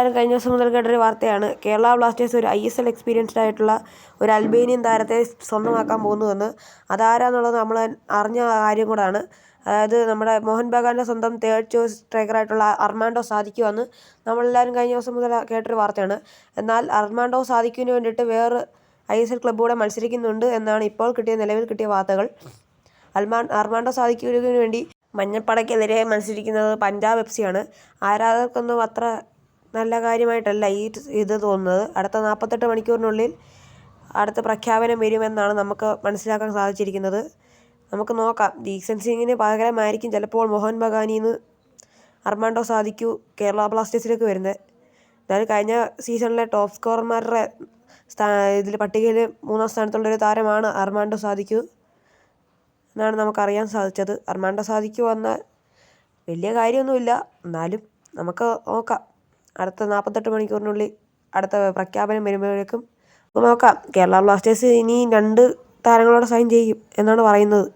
നമ്മളെല്ലാവരും കഴിഞ്ഞ ദിവസം മുതൽ കേട്ടൊരു വാർത്തയാണ്. കേരള ബ്ലാസ്റ്റേഴ്സ് ഒരു ISL എക്സ്പീരിയൻസ്ഡ് ആയിട്ടുള്ള ഒരു അൽബേനിയൻ താരത്തെ സ്വന്തമാക്കാൻ പോകുന്നുവെന്ന്. അതാരാന്നുള്ളത് നമ്മൾ അറിഞ്ഞ കാര്യം കൂടാണ്. അതായത് നമ്മുടെ മോഹൻ ബഗാൻ്റെ സ്വന്തം തേർഡ് ചോയ്സ് സ്ട്രൈക്കറായിട്ടുള്ള അർമാൻഡോ സാദിക്കുമെന്ന് നമ്മളെല്ലാവരും കഴിഞ്ഞ ദിവസം മുതൽ കേട്ടൊരു വാർത്തയാണ്. എന്നാൽ അർമാൻഡോ സാദിക്കിന് വേണ്ടിയിട്ട് വേറെ ISL ക്ലബ്ബ് കൂടെ മത്സരിക്കുന്നുണ്ട് എന്നാണ് ഇപ്പോൾ നിലവിൽ കിട്ടിയ വാർത്തകൾ. അർമാൻഡോ സാദിക്കിന് വേണ്ടി മഞ്ഞപ്പടയ്ക്കെതിരെ മത്സരിക്കുന്നത് പഞ്ചാബ് FC ആണ്. ആരാധകർക്കൊന്നും അത്ര നല്ല കാര്യമായിട്ടല്ല ഇത് തോന്നുന്നത്. അടുത്ത 48 മണിക്കൂറിനുള്ളിൽ അടുത്ത പ്രഖ്യാപനം വരുമെന്നാണ് നമുക്ക് മനസ്സിലാക്കാൻ സാധിച്ചിരിക്കുന്നത്. നമുക്ക് നോക്കാം. ദീക്സൺ സിംഗിന് പകരമായിരിക്കും ചിലപ്പോൾ മോഹൻ ബഗാനിൽ അർമാൻഡോ സാദിക്കു കേരള ബ്ലാസ്റ്റേഴ്സിലേക്ക് വരുന്നത്. എന്നാലും കഴിഞ്ഞ സീസണിലെ ടോപ്പ് സ്കോറർമാരുടെ പട്ടികയിൽ 3ാം സ്ഥാനത്തുള്ളൊരു താരമാണ് അർമാൻഡോ സാദിക്കു എന്നാണ് നമുക്കറിയാൻ സാധിച്ചത്. അർമാൻഡോ സാദിക്കു വന്നാൽ വലിയ കാര്യമൊന്നുമില്ല, എന്നാലും നമുക്ക് നോക്കാം. അടുത്ത 48 മണിക്കൂറിനുള്ളിൽ അടുത്ത പ്രഖ്യാപനം വരുമ്പോഴേക്കും നോക്കാം. കേരള ബ്ലാസ്റ്റേഴ്സ് ഇനി 2 താരങ്ങളോട് സൈൻ ചെയ്യും എന്നാണ് പറയുന്നത്.